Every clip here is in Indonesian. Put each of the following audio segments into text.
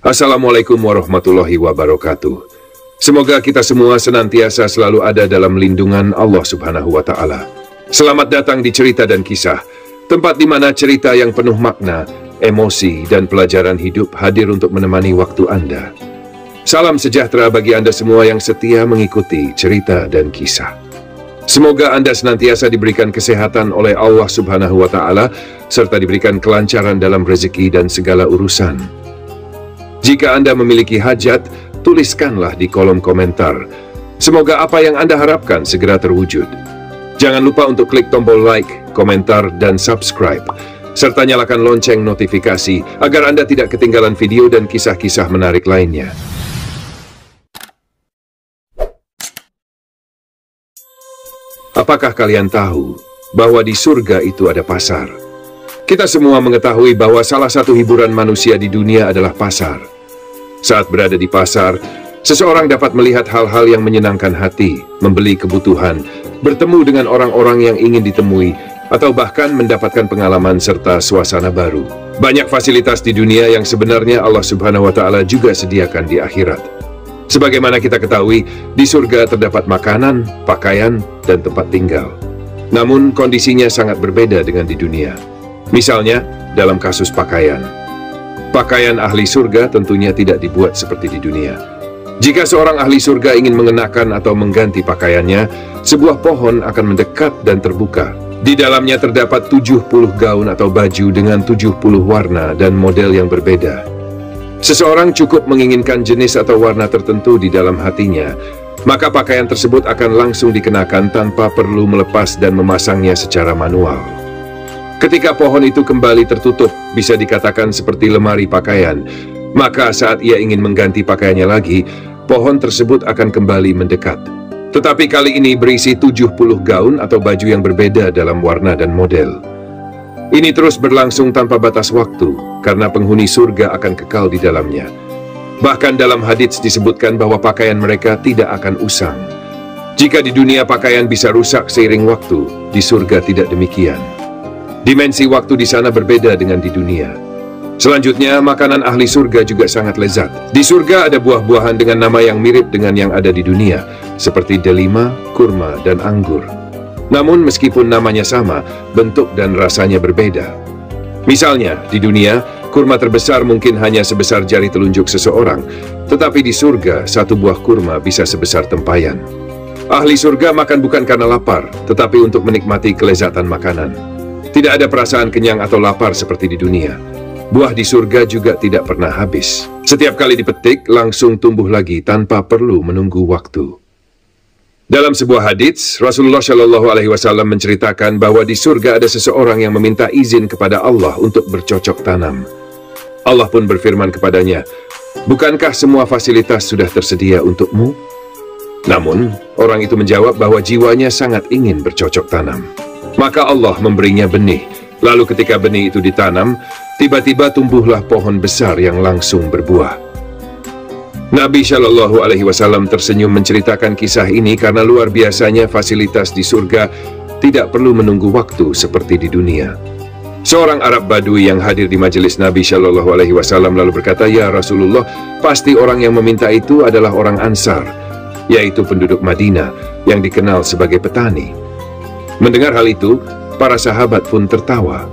Assalamualaikum warahmatullahi wabarakatuh. Semoga kita semua senantiasa selalu ada dalam lindungan Allah Subhanahu wa Ta'ala. Selamat datang di Cerita dan Kisah, tempat di mana cerita yang penuh makna, emosi, dan pelajaran hidup hadir untuk menemani waktu Anda. Salam sejahtera bagi Anda semua yang setia mengikuti Cerita dan Kisah. Semoga Anda senantiasa diberikan kesehatan oleh Allah Subhanahu wa Ta'ala, serta diberikan kelancaran dalam rezeki dan segala urusan. Jika Anda memiliki hajat, tuliskanlah di kolom komentar. Semoga apa yang Anda harapkan segera terwujud. Jangan lupa untuk klik tombol like, komentar, dan subscribe, serta nyalakan lonceng notifikasi agar Anda tidak ketinggalan video dan kisah-kisah menarik lainnya. Apakah kalian tahu bahwa di surga itu ada pasar? Kita semua mengetahui bahwa salah satu hiburan manusia di dunia adalah pasar. Saat berada di pasar, seseorang dapat melihat hal-hal yang menyenangkan hati, membeli kebutuhan, bertemu dengan orang-orang yang ingin ditemui, atau bahkan mendapatkan pengalaman serta suasana baru. Banyak fasilitas di dunia yang sebenarnya Allah Subhanahu wa Ta'ala juga sediakan di akhirat. Sebagaimana kita ketahui, di surga terdapat makanan, pakaian, dan tempat tinggal. Namun, kondisinya sangat berbeda dengan di dunia. Misalnya, dalam kasus pakaian. Pakaian ahli surga tentunya tidak dibuat seperti di dunia. Jika seorang ahli surga ingin mengenakan atau mengganti pakaiannya, sebuah pohon akan mendekat dan terbuka. Di dalamnya terdapat 70 gaun atau baju dengan 70 warna dan model yang berbeda. Seseorang cukup menginginkan jenis atau warna tertentu di dalam hatinya, maka pakaian tersebut akan langsung dikenakan tanpa perlu melepas dan memasangnya secara manual. Ketika pohon itu kembali tertutup, bisa dikatakan seperti lemari pakaian, maka saat ia ingin mengganti pakaiannya lagi, pohon tersebut akan kembali mendekat. Tetapi kali ini berisi 70 gaun atau baju yang berbeda dalam warna dan model. Ini terus berlangsung tanpa batas waktu, karena penghuni surga akan kekal di dalamnya. Bahkan dalam hadits disebutkan bahwa pakaian mereka tidak akan usang. Jika di dunia pakaian bisa rusak seiring waktu, di surga tidak demikian. Dimensi waktu di sana berbeda dengan di dunia. Selanjutnya, makanan ahli surga juga sangat lezat. Di surga ada buah-buahan dengan nama yang mirip dengan yang ada di dunia, seperti delima, kurma, dan anggur. Namun meskipun namanya sama, bentuk dan rasanya berbeda. Misalnya, di dunia, kurma terbesar mungkin hanya sebesar jari telunjuk seseorang, tetapi di surga, satu buah kurma bisa sebesar tempayan. Ahli surga makan bukan karena lapar, tetapi untuk menikmati kelezatan makanan. Tidak ada perasaan kenyang atau lapar seperti di dunia. Buah di surga juga tidak pernah habis. Setiap kali dipetik, langsung tumbuh lagi tanpa perlu menunggu waktu. Dalam sebuah hadits, Rasulullah Shallallahu Alaihi Wasallam menceritakan bahwa di surga ada seseorang yang meminta izin kepada Allah untuk bercocok tanam. Allah pun berfirman kepadanya, "Bukankah semua fasilitas sudah tersedia untukmu?" Namun, orang itu menjawab bahwa jiwanya sangat ingin bercocok tanam. Maka Allah memberinya benih. Lalu ketika benih itu ditanam, tiba-tiba tumbuhlah pohon besar yang langsung berbuah. Nabi Shallallahu Alaihi Wasallam tersenyum menceritakan kisah ini karena luar biasanya fasilitas di surga tidak perlu menunggu waktu seperti di dunia. Seorang Arab Badui yang hadir di majelis Nabi Shallallahu Alaihi Wasallam lalu berkata, "Ya Rasulullah, pasti orang yang meminta itu adalah orang Ansar, yaitu penduduk Madinah yang dikenal sebagai petani." Mendengar hal itu, para sahabat pun tertawa.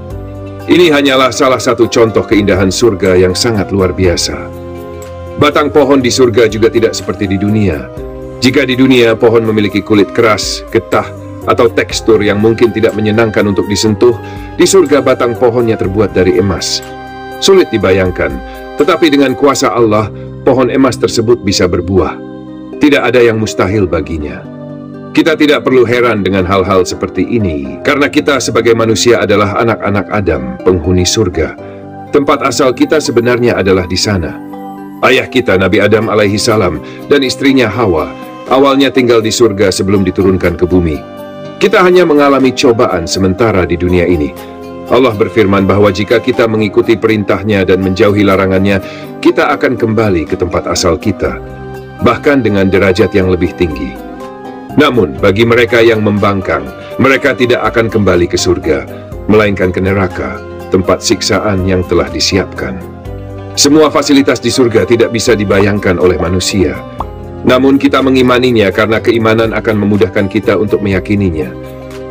Ini hanyalah salah satu contoh keindahan surga yang sangat luar biasa. Batang pohon di surga juga tidak seperti di dunia. Jika di dunia pohon memiliki kulit keras, getah, atau tekstur yang mungkin tidak menyenangkan untuk disentuh, di surga batang pohonnya terbuat dari emas. Sulit dibayangkan, tetapi dengan kuasa Allah, pohon emas tersebut bisa berbuah. Tidak ada yang mustahil baginya. Kita tidak perlu heran dengan hal-hal seperti ini, karena kita sebagai manusia adalah anak-anak Adam, penghuni surga. Tempat asal kita sebenarnya adalah di sana. Ayah kita, Nabi Adam alaihi salam, dan istrinya Hawa, awalnya tinggal di surga sebelum diturunkan ke bumi. Kita hanya mengalami cobaan sementara di dunia ini. Allah berfirman bahwa jika kita mengikuti perintahnya dan menjauhi larangannya, kita akan kembali ke tempat asal kita, bahkan dengan derajat yang lebih tinggi. Namun, bagi mereka yang membangkang, mereka tidak akan kembali ke surga, melainkan ke neraka, tempat siksaan yang telah disiapkan. Semua fasilitas di surga tidak bisa dibayangkan oleh manusia. Namun kita mengimaninya karena keimanan akan memudahkan kita untuk meyakininya.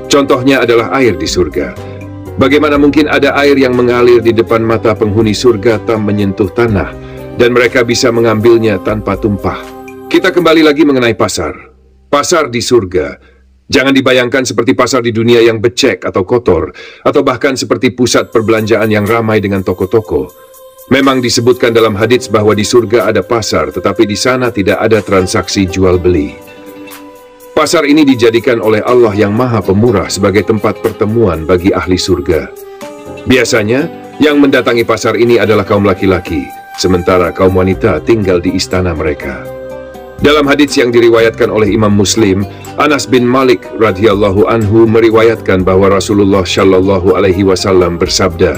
Contohnya adalah air di surga. Bagaimana mungkin ada air yang mengalir di depan mata penghuni surga tanpa menyentuh tanah, dan mereka bisa mengambilnya tanpa tumpah? Kita kembali lagi mengenai pasar. Pasar di surga. Jangan dibayangkan seperti pasar di dunia yang becek atau kotor, atau bahkan seperti pusat perbelanjaan yang ramai dengan toko-toko. Memang disebutkan dalam hadits bahwa di surga ada pasar, tetapi di sana tidak ada transaksi jual-beli. Pasar ini dijadikan oleh Allah yang Maha Pemurah sebagai tempat pertemuan bagi ahli surga. Biasanya, yang mendatangi pasar ini adalah kaum laki-laki, sementara kaum wanita tinggal di istana mereka. Dalam hadits yang diriwayatkan oleh Imam Muslim, Anas bin Malik radhiyallahu anhu meriwayatkan bahwa Rasulullah shallallahu alaihi wasallam bersabda,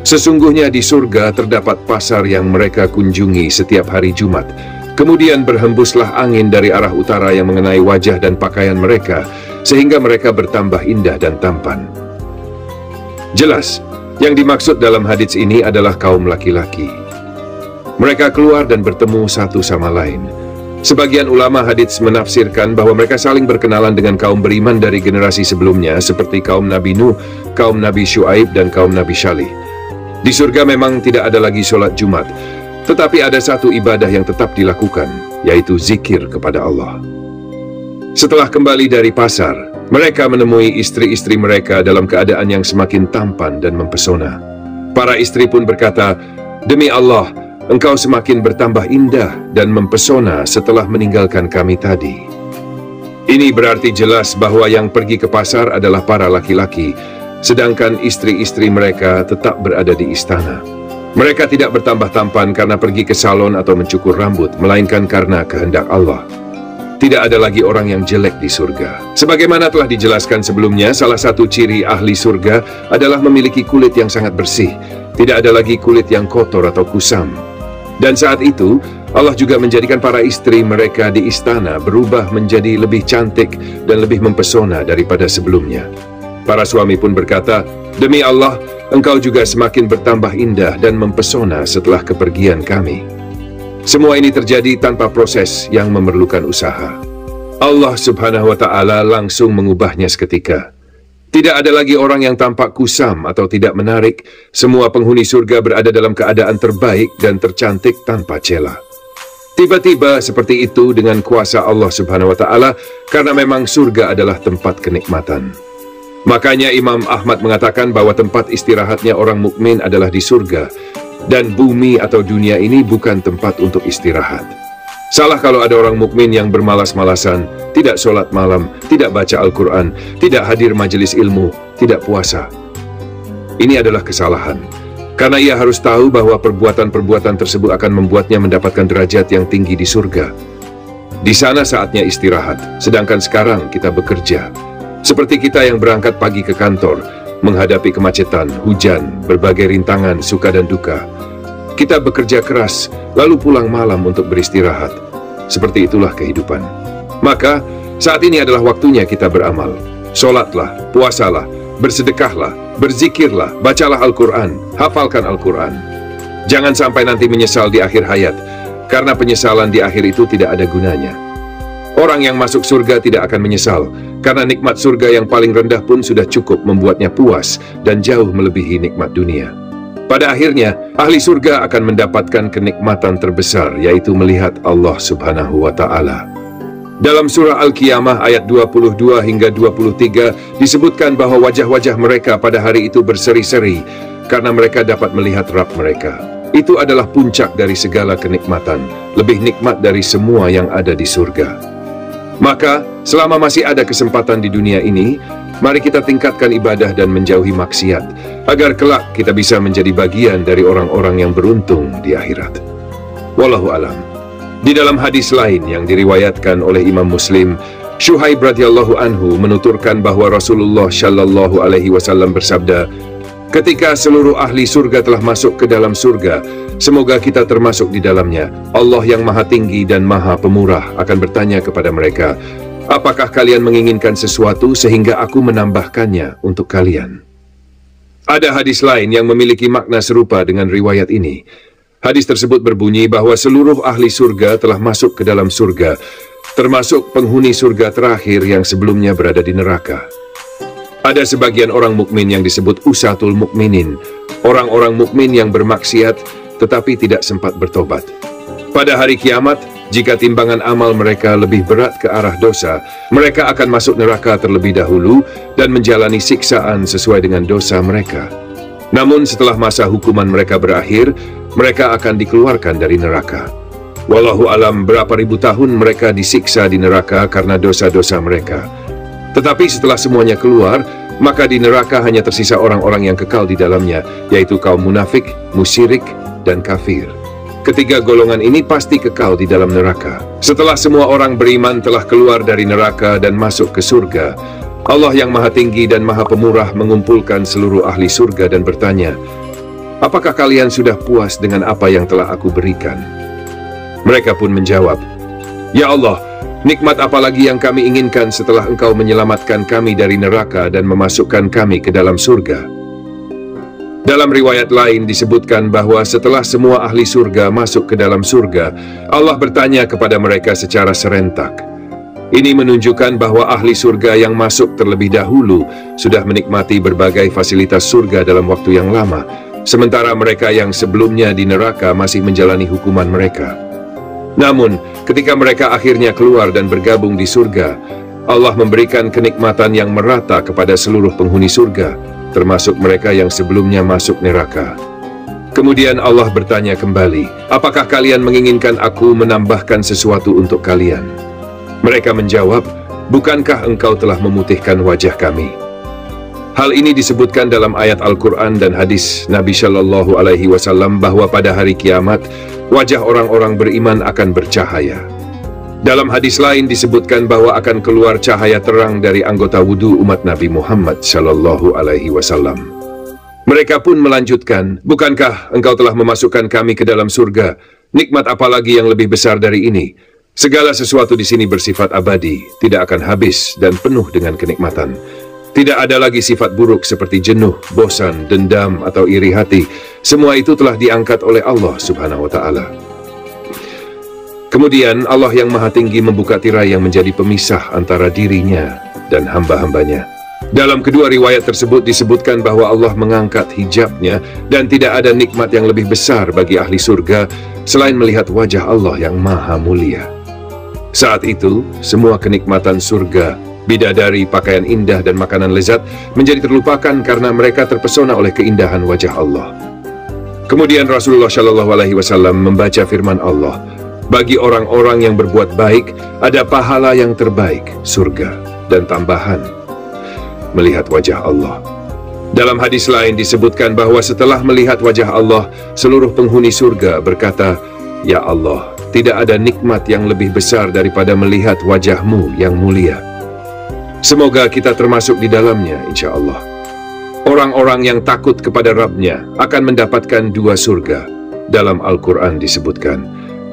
"Sesungguhnya di surga terdapat pasar yang mereka kunjungi setiap hari Jumat. Kemudian berhembuslah angin dari arah utara yang mengenai wajah dan pakaian mereka, sehingga mereka bertambah indah dan tampan." Jelas, yang dimaksud dalam hadits ini adalah kaum laki-laki. Mereka keluar dan bertemu satu sama lain. Sebagian ulama hadits menafsirkan bahwa mereka saling berkenalan dengan kaum beriman dari generasi sebelumnya, seperti kaum Nabi Nuh, kaum Nabi Syuaib, dan kaum Nabi Syalih. Di surga memang tidak ada lagi sholat Jumat, tetapi ada satu ibadah yang tetap dilakukan, yaitu zikir kepada Allah. Setelah kembali dari pasar, mereka menemui istri-istri mereka dalam keadaan yang semakin tampan dan mempesona. Para istri pun berkata, "Demi Allah, engkau semakin bertambah indah dan mempesona setelah meninggalkan kami tadi." Ini berarti jelas bahwa yang pergi ke pasar adalah para laki-laki, sedangkan istri-istri mereka tetap berada di istana. Mereka tidak bertambah tampan karena pergi ke salon atau mencukur rambut, melainkan karena kehendak Allah. Tidak ada lagi orang yang jelek di surga. Sebagaimana telah dijelaskan sebelumnya, salah satu ciri ahli surga adalah memiliki kulit yang sangat bersih. Tidak ada lagi kulit yang kotor atau kusam. Dan saat itu, Allah juga menjadikan para istri mereka di istana berubah menjadi lebih cantik dan lebih mempesona daripada sebelumnya. Para suami pun berkata, "Demi Allah, engkau juga semakin bertambah indah dan mempesona setelah kepergian kami." Semua ini terjadi tanpa proses yang memerlukan usaha. Allah Subhanahu wa Ta'ala langsung mengubahnya seketika. Tidak ada lagi orang yang tampak kusam atau tidak menarik. Semua penghuni surga berada dalam keadaan terbaik dan tercantik tanpa cela. Tiba-tiba seperti itu dengan kuasa Allah Subhanahu wa Ta'ala, karena memang surga adalah tempat kenikmatan. Makanya Imam Ahmad mengatakan bahwa tempat istirahatnya orang mukmin adalah di surga, dan bumi atau dunia ini bukan tempat untuk istirahat. Salah kalau ada orang mukmin yang bermalas-malasan, tidak sholat malam, tidak baca Al-Quran, tidak hadir majelis ilmu, tidak puasa. Ini adalah kesalahan, karena ia harus tahu bahwa perbuatan-perbuatan tersebut akan membuatnya mendapatkan derajat yang tinggi di surga. Di sana saatnya istirahat, sedangkan sekarang kita bekerja. Seperti kita yang berangkat pagi ke kantor, menghadapi kemacetan, hujan, berbagai rintangan, suka dan duka. Kita bekerja keras, lalu pulang malam untuk beristirahat. Seperti itulah kehidupan. Maka, saat ini adalah waktunya kita beramal. Sholatlah, puasalah, bersedekahlah, berzikirlah, bacalah Al-Quran, hafalkan Al-Quran. Jangan sampai nanti menyesal di akhir hayat, karena penyesalan di akhir itu tidak ada gunanya. Orang yang masuk surga tidak akan menyesal, karena nikmat surga yang paling rendah pun sudah cukup membuatnya puas dan jauh melebihi nikmat dunia. Pada akhirnya, ahli surga akan mendapatkan kenikmatan terbesar, yaitu melihat Allah Subhanahu wa Ta'ala. Dalam surah Al-Qiyamah ayat 22 hingga 23 disebutkan bahwa wajah-wajah mereka pada hari itu berseri-seri karena mereka dapat melihat Rabb mereka. Itu adalah puncak dari segala kenikmatan, lebih nikmat dari semua yang ada di surga. Maka, selama masih ada kesempatan di dunia ini, mari kita tingkatkan ibadah dan menjauhi maksiat, agar kelak kita bisa menjadi bagian dari orang-orang yang beruntung di akhirat. Wallahu alam. Di dalam hadis lain yang diriwayatkan oleh Imam Muslim, Syuhaib radhiyallahu anhu menuturkan bahwa Rasulullah shallallahu alaihi wasallam bersabda, "Ketika seluruh ahli surga telah masuk ke dalam surga, semoga kita termasuk di dalamnya, Allah yang maha tinggi dan maha pemurah akan bertanya kepada mereka, 'Apakah kalian menginginkan sesuatu sehingga aku menambahkannya untuk kalian?'" Ada hadis lain yang memiliki makna serupa dengan riwayat ini. Hadis tersebut berbunyi bahwa seluruh ahli surga telah masuk ke dalam surga, termasuk penghuni surga terakhir yang sebelumnya berada di neraka. Ada sebagian orang mukmin yang disebut usatul mukminin, orang-orang mukmin yang bermaksiat tetapi tidak sempat bertobat. Pada hari kiamat, jika timbangan amal mereka lebih berat ke arah dosa, mereka akan masuk neraka terlebih dahulu dan menjalani siksaan sesuai dengan dosa mereka. Namun setelah masa hukuman mereka berakhir, mereka akan dikeluarkan dari neraka. Wallahu alam berapa ribu tahun mereka disiksa di neraka karena dosa-dosa mereka. Tetapi setelah semuanya keluar, maka di neraka hanya tersisa orang-orang yang kekal di dalamnya, yaitu kaum munafik, musyrik, dan kafir. Ketiga golongan ini pasti kekal di dalam neraka. Setelah semua orang beriman telah keluar dari neraka dan masuk ke surga, Allah yang Maha Tinggi dan Maha Pemurah mengumpulkan seluruh ahli surga dan bertanya, "Apakah kalian sudah puas dengan apa yang telah aku berikan?" Mereka pun menjawab, "Ya Allah, nikmat apa lagi yang kami inginkan setelah Engkau menyelamatkan kami dari neraka dan memasukkan kami ke dalam surga?" Dalam riwayat lain disebutkan bahwa setelah semua ahli surga masuk ke dalam surga, Allah bertanya kepada mereka secara serentak. Ini menunjukkan bahwa ahli surga yang masuk terlebih dahulu sudah menikmati berbagai fasilitas surga dalam waktu yang lama, sementara mereka yang sebelumnya di neraka masih menjalani hukuman mereka. Namun, ketika mereka akhirnya keluar dan bergabung di surga, Allah memberikan kenikmatan yang merata kepada seluruh penghuni surga, termasuk mereka yang sebelumnya masuk neraka. Kemudian Allah bertanya kembali, "Apakah kalian menginginkan aku menambahkan sesuatu untuk kalian?" Mereka menjawab, "Bukankah engkau telah memutihkan wajah kami?" Hal ini disebutkan dalam ayat Al-Quran dan hadis Nabi Shallallahu Alaihi Wasallam bahwa pada hari kiamat, wajah orang-orang beriman akan bercahaya. Dalam hadis lain disebutkan bahwa akan keluar cahaya terang dari anggota wudhu umat Nabi Muhammad Shallallahu Alaihi Wasallam. Mereka pun melanjutkan, "Bukankah engkau telah memasukkan kami ke dalam surga? Nikmat apa lagi yang lebih besar dari ini? Segala sesuatu di sini bersifat abadi, tidak akan habis dan penuh dengan kenikmatan. Tidak ada lagi sifat buruk seperti jenuh, bosan, dendam, atau iri hati. Semua itu telah diangkat oleh Allah Subhanahu wa Ta'ala." Kemudian Allah yang Maha Tinggi membuka tirai yang menjadi pemisah antara dirinya dan hamba-hambanya. Dalam kedua riwayat tersebut disebutkan bahwa Allah mengangkat hijabnya dan tidak ada nikmat yang lebih besar bagi ahli surga selain melihat wajah Allah yang Maha Mulia. Saat itu, semua kenikmatan surga, bidadari, pakaian indah, dan makanan lezat menjadi terlupakan karena mereka terpesona oleh keindahan wajah Allah. Kemudian Rasulullah Shallallahu Alaihi Wasallam membaca firman Allah, "Bagi orang-orang yang berbuat baik, ada pahala yang terbaik, surga, dan tambahan melihat wajah Allah." Dalam hadis lain disebutkan bahwa setelah melihat wajah Allah, seluruh penghuni surga berkata, "Ya Allah, tidak ada nikmat yang lebih besar daripada melihat wajah-Mu yang mulia." Semoga kita termasuk di dalamnya, insya Allah. Orang-orang yang takut kepada Rabb-nya akan mendapatkan dua surga, dalam Al-Quran disebutkan.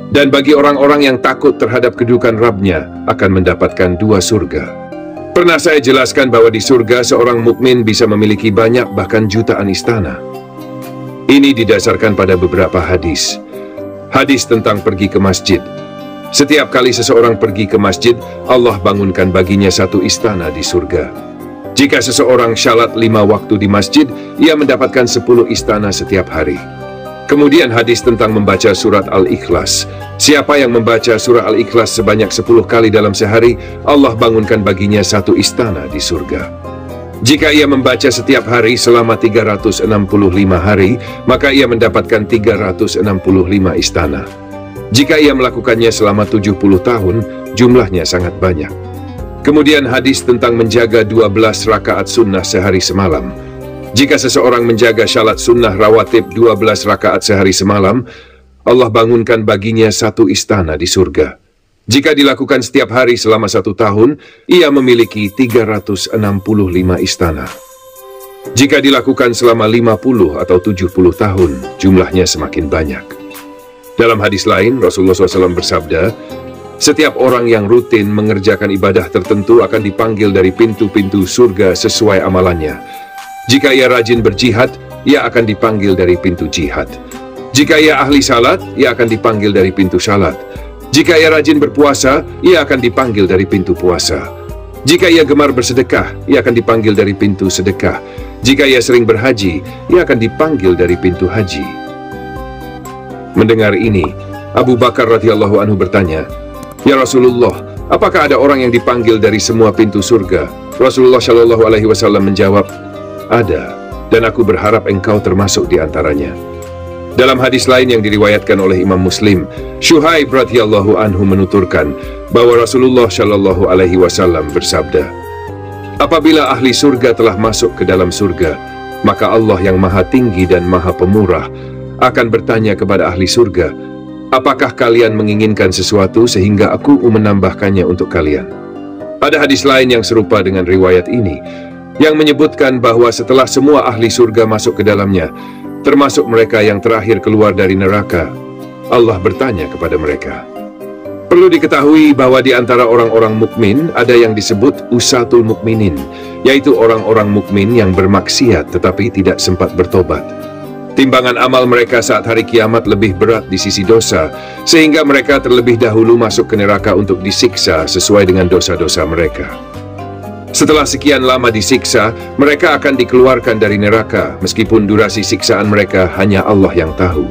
Dan bagi orang-orang yang takut terhadap kedudukan Rabb-nya akan mendapatkan dua surga. Pernah saya jelaskan bahwa di surga seorang mukmin bisa memiliki banyak bahkan jutaan istana. Ini didasarkan pada beberapa hadis. Hadis tentang pergi ke masjid. Setiap kali seseorang pergi ke masjid, Allah bangunkan baginya satu istana di surga. Jika seseorang syalat 5 waktu di masjid, ia mendapatkan 10 istana setiap hari. Kemudian hadis tentang membaca surat Al-Ikhlas. Siapa yang membaca surah Al-Ikhlas sebanyak 10 kali dalam sehari, Allah bangunkan baginya satu istana di surga. Jika ia membaca setiap hari selama 365 hari, maka ia mendapatkan 365 istana. Jika ia melakukannya selama 70 tahun, jumlahnya sangat banyak. Kemudian hadis tentang menjaga 12 rakaat sunnah sehari semalam. Jika seseorang menjaga syalat sunnah rawatib 12 rakaat sehari semalam, Allah bangunkan baginya satu istana di surga. Jika dilakukan setiap hari selama 1 tahun, ia memiliki 365 istana. Jika dilakukan selama 50 atau 70 tahun, jumlahnya semakin banyak. Dalam hadis lain, Rasulullah SAW bersabda, "Setiap orang yang rutin mengerjakan ibadah tertentu akan dipanggil dari pintu-pintu surga sesuai amalannya. Jika ia rajin berjihad, ia akan dipanggil dari pintu jihad. Jika ia ahli salat, ia akan dipanggil dari pintu salat. Jika ia rajin berpuasa, ia akan dipanggil dari pintu puasa. Jika ia gemar bersedekah, ia akan dipanggil dari pintu sedekah. Jika ia sering berhaji, ia akan dipanggil dari pintu haji. Mendengar ini, Abu Bakar radhiyallahu anhu bertanya, "Ya Rasulullah, apakah ada orang yang dipanggil dari semua pintu surga?" Rasulullah Shallallahu Alaihi Wasallam menjawab, "Ada, dan aku berharap engkau termasuk di antaranya." Dalam hadis lain yang diriwayatkan oleh Imam Muslim, Syuhaib radhiyallahu anhu menuturkan bahwa Rasulullah Shallallahu Alaihi Wasallam bersabda, "Apabila ahli surga telah masuk ke dalam surga, maka Allah yang Maha Tinggi dan Maha Pemurah akan bertanya kepada ahli surga, 'Apakah kalian menginginkan sesuatu sehingga aku menambahkannya untuk kalian?' Ada hadis lain yang serupa dengan riwayat ini, yang menyebutkan bahwa setelah semua ahli surga masuk ke dalamnya, termasuk mereka yang terakhir keluar dari neraka, Allah bertanya kepada mereka. Perlu diketahui bahwa di antara orang-orang mukmin ada yang disebut usatul mukminin, yaitu orang-orang mukmin yang bermaksiat tetapi tidak sempat bertobat. Timbangan amal mereka saat hari kiamat lebih berat di sisi dosa, sehingga mereka terlebih dahulu masuk ke neraka untuk disiksa sesuai dengan dosa-dosa mereka. Setelah sekian lama disiksa, mereka akan dikeluarkan dari neraka, meskipun durasi siksaan mereka hanya Allah yang tahu.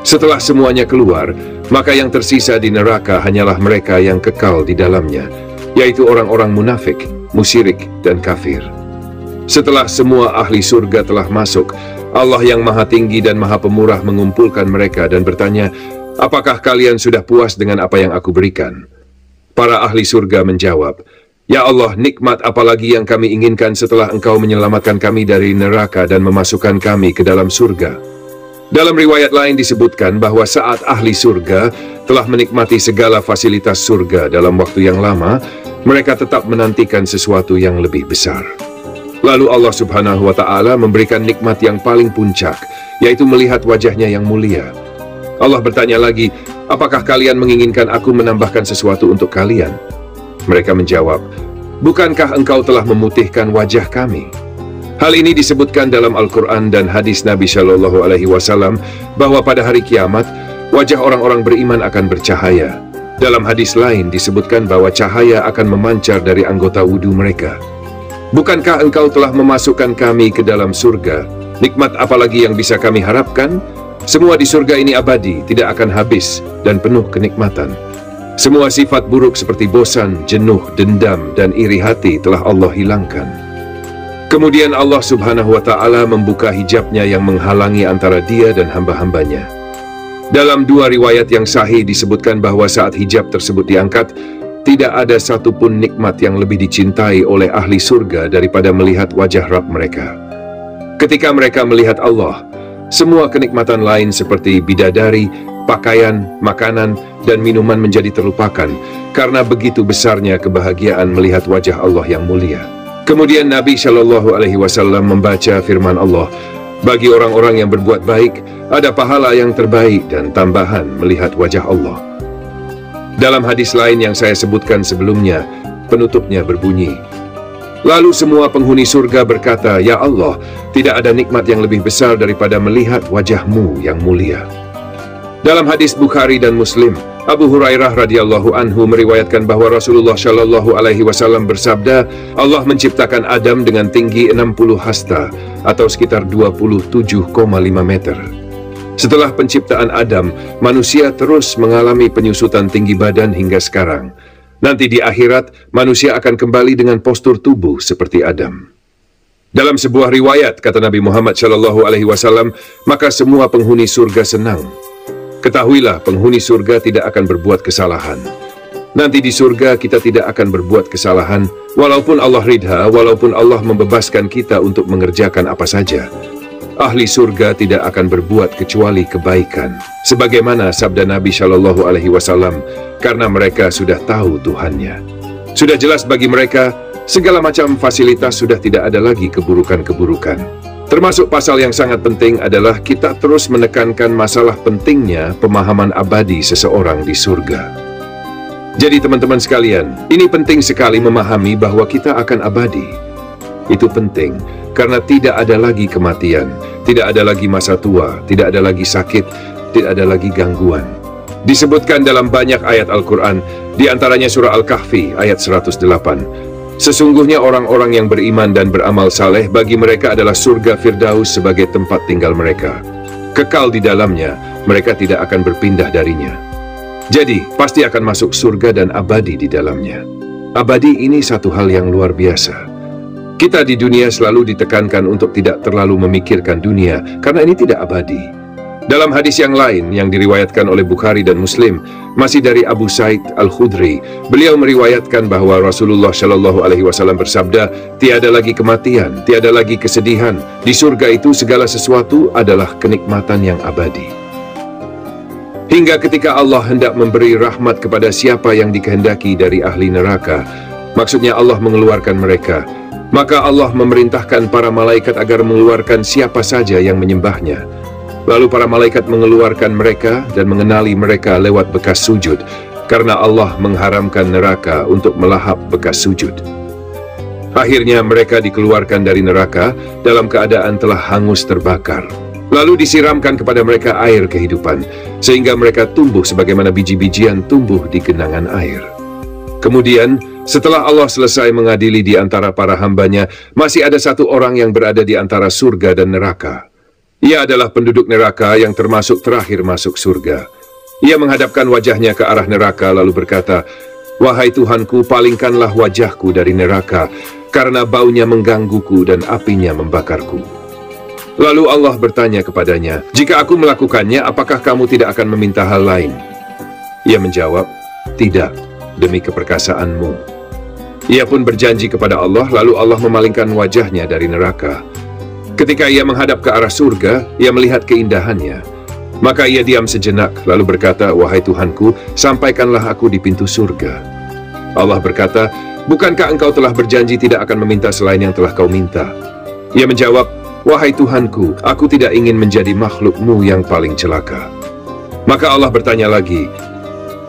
Setelah semuanya keluar, maka yang tersisa di neraka hanyalah mereka yang kekal di dalamnya, yaitu orang-orang munafik, musyrik, dan kafir. Setelah semua ahli surga telah masuk, Allah yang Maha Tinggi dan Maha Pemurah mengumpulkan mereka dan bertanya, "Apakah kalian sudah puas dengan apa yang aku berikan?" Para ahli surga menjawab, "Ya Allah, nikmat apalagi yang kami inginkan setelah Engkau menyelamatkan kami dari neraka dan memasukkan kami ke dalam surga." Dalam riwayat lain disebutkan bahwa saat ahli surga telah menikmati segala fasilitas surga dalam waktu yang lama, mereka tetap menantikan sesuatu yang lebih besar. Lalu Allah Subhanahu wa Ta'ala memberikan nikmat yang paling puncak, yaitu melihat wajahnya yang mulia. Allah bertanya lagi, "Apakah kalian menginginkan aku menambahkan sesuatu untuk kalian?" Mereka menjawab, "Bukankah engkau telah memutihkan wajah kami?" Hal ini disebutkan dalam Al-Quran dan hadis Nabi Shallallahu Alaihi Wasallam bahwa pada hari kiamat, wajah orang-orang beriman akan bercahaya. Dalam hadis lain disebutkan bahwa cahaya akan memancar dari anggota wudhu mereka. "Bukankah engkau telah memasukkan kami ke dalam surga? Nikmat apalagi yang bisa kami harapkan? Semua di surga ini abadi, tidak akan habis, dan penuh kenikmatan. Semua sifat buruk seperti bosan, jenuh, dendam, dan iri hati telah Allah hilangkan." Kemudian Allah Subhanahu wa Ta'ala membuka hijabnya yang menghalangi antara dia dan hamba-hambanya. Dalam dua riwayat yang sahih disebutkan bahwa saat hijab tersebut diangkat, tidak ada satupun nikmat yang lebih dicintai oleh ahli surga daripada melihat wajah Rabb mereka. Ketika mereka melihat Allah, semua kenikmatan lain seperti bidadari, pakaian, makanan, dan minuman menjadi terlupakan, karena begitu besarnya kebahagiaan melihat wajah Allah yang mulia. Kemudian Nabi Shallallahu Alaihi Wasallam membaca firman Allah, "Bagi orang-orang yang berbuat baik, ada pahala yang terbaik dan tambahan melihat wajah Allah." Dalam hadis lain yang saya sebutkan sebelumnya, penutupnya berbunyi, "Lalu semua penghuni surga berkata, 'Ya Allah, tidak ada nikmat yang lebih besar daripada melihat wajah-Mu yang mulia.'" Dalam hadis Bukhari dan Muslim, Abu Hurairah radhiyallahu anhu meriwayatkan bahwa Rasulullah Shallallahu Alaihi Wasallam bersabda, Allah menciptakan Adam dengan tinggi 60 hasta atau sekitar 27,5 meter. Setelah penciptaan Adam, manusia terus mengalami penyusutan tinggi badan hingga sekarang. Nanti di akhirat, manusia akan kembali dengan postur tubuh seperti Adam. Dalam sebuah riwayat, kata Nabi Muhammad Shallallahu Alaihi Wasallam, maka semua penghuni surga senang. Ketahuilah, penghuni surga tidak akan berbuat kesalahan. Nanti di surga kita tidak akan berbuat kesalahan, walaupun Allah ridha, walaupun Allah membebaskan kita untuk mengerjakan apa saja. Ahli surga tidak akan berbuat kecuali kebaikan, sebagaimana sabda Nabi Shallallahu Alaihi Wasallam, karena mereka sudah tahu Tuhannya. Sudah jelas bagi mereka, segala macam fasilitas sudah tidak ada lagi keburukan-keburukan. Termasuk pasal yang sangat penting adalah kita terus menekankan masalah pentingnya pemahaman abadi seseorang di surga. Jadi teman-teman sekalian, ini penting sekali memahami bahwa kita akan abadi. Itu penting, karena tidak ada lagi kematian, tidak ada lagi masa tua, tidak ada lagi sakit, tidak ada lagi gangguan. Disebutkan dalam banyak ayat Al-Quran, di antaranya surah Al-Kahfi ayat 108. Sesungguhnya orang-orang yang beriman dan beramal saleh, bagi mereka adalah surga Firdaus sebagai tempat tinggal mereka. Kekal di dalamnya, mereka tidak akan berpindah darinya. Jadi, pasti akan masuk surga dan abadi di dalamnya. Abadi ini satu hal yang luar biasa. Kita di dunia selalu ditekankan untuk tidak terlalu memikirkan dunia, karena ini tidak abadi. Dalam hadis yang lain yang diriwayatkan oleh Bukhari dan Muslim, masih dari Abu Sa'id Al-Khudri, beliau meriwayatkan bahwa Rasulullah Shallallahu Alaihi Wasallam bersabda, tiada lagi kematian, tiada lagi kesedihan. Di surga itu segala sesuatu adalah kenikmatan yang abadi. Hingga ketika Allah hendak memberi rahmat kepada siapa yang dikehendaki dari ahli neraka, maksudnya Allah mengeluarkan mereka, maka Allah memerintahkan para malaikat agar mengeluarkan siapa saja yang menyembahnya. Lalu para malaikat mengeluarkan mereka dan mengenali mereka lewat bekas sujud, karena Allah mengharamkan neraka untuk melahap bekas sujud. Akhirnya mereka dikeluarkan dari neraka dalam keadaan telah hangus terbakar. Lalu disiramkan kepada mereka air kehidupan, sehingga mereka tumbuh sebagaimana biji-bijian tumbuh di genangan air. Kemudian, setelah Allah selesai mengadili di antara para hambanya, masih ada satu orang yang berada di antara surga dan neraka. Ia adalah penduduk neraka yang termasuk terakhir masuk surga. Ia menghadapkan wajahnya ke arah neraka lalu berkata, "Wahai Tuhanku, palingkanlah wajahku dari neraka, karena baunya menggangguku dan apinya membakarku." Lalu Allah bertanya kepadanya, "Jika aku melakukannya, apakah kamu tidak akan meminta hal lain?" Ia menjawab, "Tidak, demi keperkasaanmu." Ia pun berjanji kepada Allah, lalu Allah memalingkan wajahnya dari neraka. Ketika ia menghadap ke arah surga, ia melihat keindahannya. Maka ia diam sejenak, lalu berkata, "Wahai Tuhanku, sampaikanlah aku di pintu surga." Allah berkata, "Bukankah engkau telah berjanji tidak akan meminta selain yang telah kau minta?" Ia menjawab, "Wahai Tuhanku, aku tidak ingin menjadi makhlukmu yang paling celaka." Maka Allah bertanya lagi,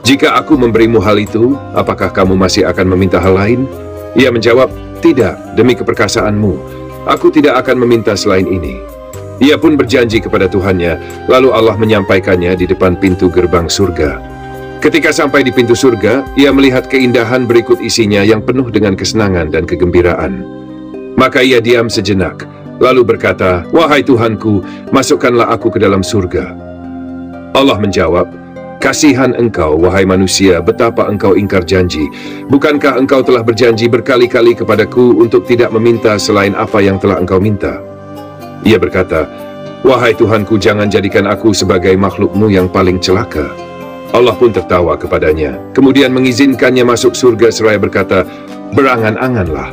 "Jika aku memberimu hal itu, apakah kamu masih akan meminta hal lain?" Ia menjawab, "Tidak, demi keperkasaanmu. Aku tidak akan meminta selain ini." Ia pun berjanji kepada Tuhannya, lalu Allah menyampaikannya di depan pintu gerbang surga. Ketika sampai di pintu surga, ia melihat keindahan berikut isinya yang penuh dengan kesenangan dan kegembiraan. Maka ia diam sejenak, lalu berkata, "Wahai Tuhanku, masukkanlah aku ke dalam surga." Allah menjawab, "Kasihan engkau, wahai manusia, betapa engkau ingkar janji. Bukankah engkau telah berjanji berkali-kali kepadaku untuk tidak meminta selain apa yang telah engkau minta?" Ia berkata, "Wahai Tuhanku, jangan jadikan aku sebagai makhlukmu yang paling celaka." Allah pun tertawa kepadanya, kemudian mengizinkannya masuk surga seraya berkata, "Berangan-anganlah."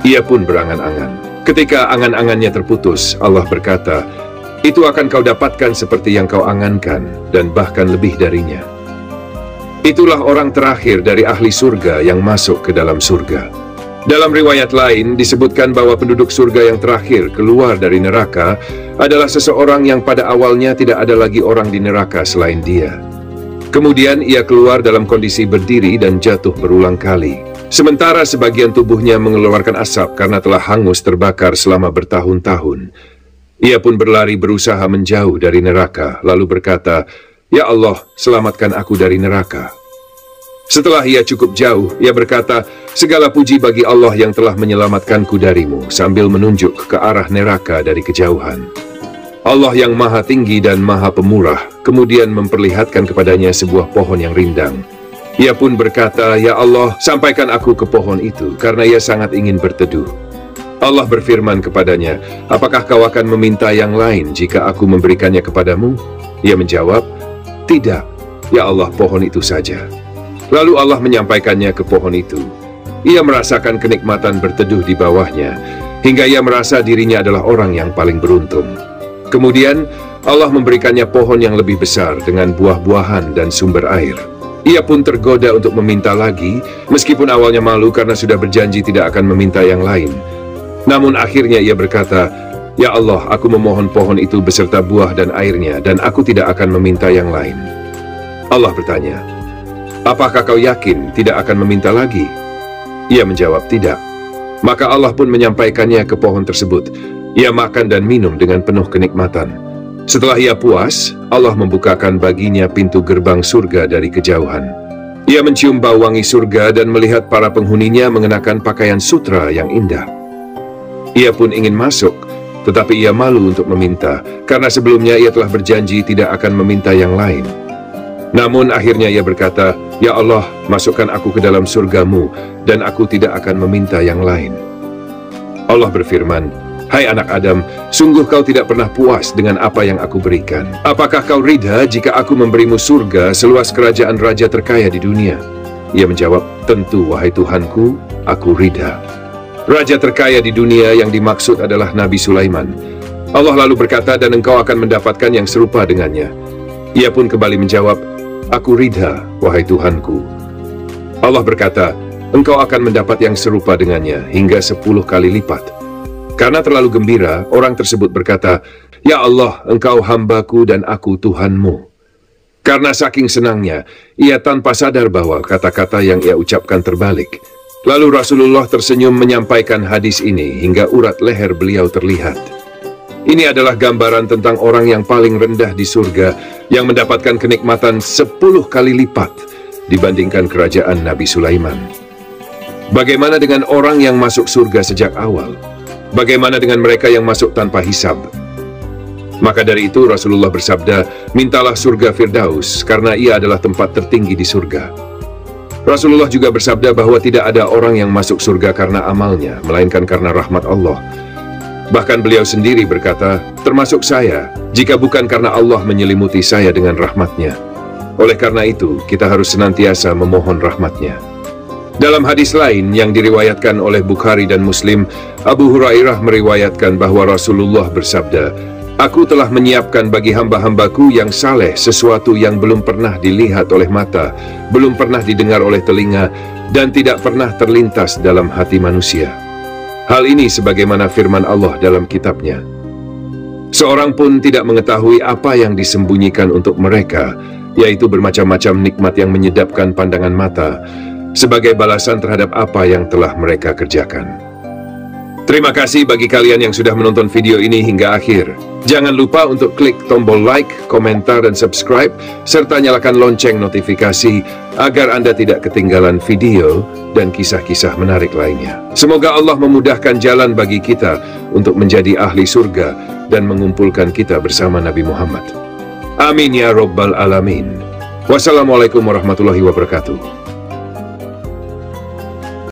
Ia pun berangan-angan. Ketika angan-angannya terputus, Allah berkata, "Itu akan kau dapatkan seperti yang kau angankan, dan bahkan lebih darinya." Itulah orang terakhir dari ahli surga yang masuk ke dalam surga. Dalam riwayat lain disebutkan bahwa penduduk surga yang terakhir keluar dari neraka adalah seseorang yang pada awalnya tidak ada lagi orang di neraka selain dia. Kemudian ia keluar dalam kondisi berdiri dan jatuh berulang kali. Sementara sebagian tubuhnya mengeluarkan asap karena telah hangus terbakar selama bertahun-tahun. Ia pun berlari berusaha menjauh dari neraka, lalu berkata, "Ya Allah, selamatkan aku dari neraka." Setelah ia cukup jauh, ia berkata, "Segala puji bagi Allah yang telah menyelamatkanku darimu," sambil menunjuk ke arah neraka dari kejauhan. Allah yang maha tinggi dan maha pemurah, kemudian memperlihatkan kepadanya sebuah pohon yang rindang. Ia pun berkata, "Ya Allah, sampaikan aku ke pohon itu, karena ia sangat ingin berteduh." Allah berfirman kepadanya, "Apakah kau akan meminta yang lain jika aku memberikannya kepadamu?" Ia menjawab, "Tidak, ya Allah, pohon itu saja." Lalu Allah menyampaikannya ke pohon itu. Ia merasakan kenikmatan berteduh di bawahnya, hingga ia merasa dirinya adalah orang yang paling beruntung. Kemudian Allah memberikannya pohon yang lebih besar dengan buah-buahan dan sumber air. Ia pun tergoda untuk meminta lagi, meskipun awalnya malu karena sudah berjanji tidak akan meminta yang lain. Namun akhirnya ia berkata, "Ya Allah, aku memohon pohon itu beserta buah dan airnya, dan aku tidak akan meminta yang lain." Allah bertanya, "Apakah kau yakin tidak akan meminta lagi?" Ia menjawab, "Tidak." Maka Allah pun menyampaikannya ke pohon tersebut. Ia makan dan minum dengan penuh kenikmatan. Setelah ia puas, Allah membukakan baginya pintu gerbang surga dari kejauhan. Ia mencium bau wangi surga dan melihat para penghuninya mengenakan pakaian sutra yang indah. Ia pun ingin masuk, tetapi ia malu untuk meminta, karena sebelumnya ia telah berjanji tidak akan meminta yang lain. Namun akhirnya ia berkata, "Ya Allah, masukkan aku ke dalam surgamu, dan aku tidak akan meminta yang lain." Allah berfirman, "Hai anak Adam, sungguh kau tidak pernah puas dengan apa yang aku berikan. Apakah kau ridha jika aku memberimu surga seluas kerajaan raja terkaya di dunia?" Ia menjawab, "Tentu, wahai Tuhanku, aku ridha." Raja terkaya di dunia yang dimaksud adalah Nabi Sulaiman. Allah lalu berkata, "Dan engkau akan mendapatkan yang serupa dengannya." Ia pun kembali menjawab, "Aku ridha, wahai Tuhanku." Allah berkata, "Engkau akan mendapat yang serupa dengannya hingga 10 kali lipat." Karena terlalu gembira, orang tersebut berkata, "Ya Allah, engkau hambaku dan aku Tuhanmu." Karena saking senangnya, ia tanpa sadar bahwa kata-kata yang ia ucapkan terbalik. Lalu Rasulullah tersenyum menyampaikan hadis ini hingga urat leher beliau terlihat. Ini adalah gambaran tentang orang yang paling rendah di surga yang mendapatkan kenikmatan 10 kali lipat dibandingkan kerajaan Nabi Sulaiman. Bagaimana dengan orang yang masuk surga sejak awal? Bagaimana dengan mereka yang masuk tanpa hisab? Maka dari itu Rasulullah bersabda, "Mintalah surga Firdaus, karena ia adalah tempat tertinggi di surga." Rasulullah juga bersabda bahwa tidak ada orang yang masuk surga karena amalnya, melainkan karena rahmat Allah. Bahkan beliau sendiri berkata, "Termasuk saya, jika bukan karena Allah menyelimuti saya dengan rahmatnya." Oleh karena itu, kita harus senantiasa memohon rahmatnya. Dalam hadis lain yang diriwayatkan oleh Bukhari dan Muslim, Abu Hurairah meriwayatkan bahwa Rasulullah bersabda, "Aku telah menyiapkan bagi hamba-hambaku yang saleh sesuatu yang belum pernah dilihat oleh mata, belum pernah didengar oleh telinga, dan tidak pernah terlintas dalam hati manusia." Hal ini sebagaimana firman Allah dalam kitabnya, "Seorang pun tidak mengetahui apa yang disembunyikan untuk mereka, yaitu bermacam-macam nikmat yang menyedapkan pandangan mata, sebagai balasan terhadap apa yang telah mereka kerjakan." Terima kasih bagi kalian yang sudah menonton video ini hingga akhir. Jangan lupa untuk klik tombol like, komentar, dan subscribe, serta nyalakan lonceng notifikasi agar Anda tidak ketinggalan video dan kisah-kisah menarik lainnya. Semoga Allah memudahkan jalan bagi kita untuk menjadi ahli surga dan mengumpulkan kita bersama Nabi Muhammad. Amin ya Rabbal Alamin. Wassalamualaikum warahmatullahi wabarakatuh.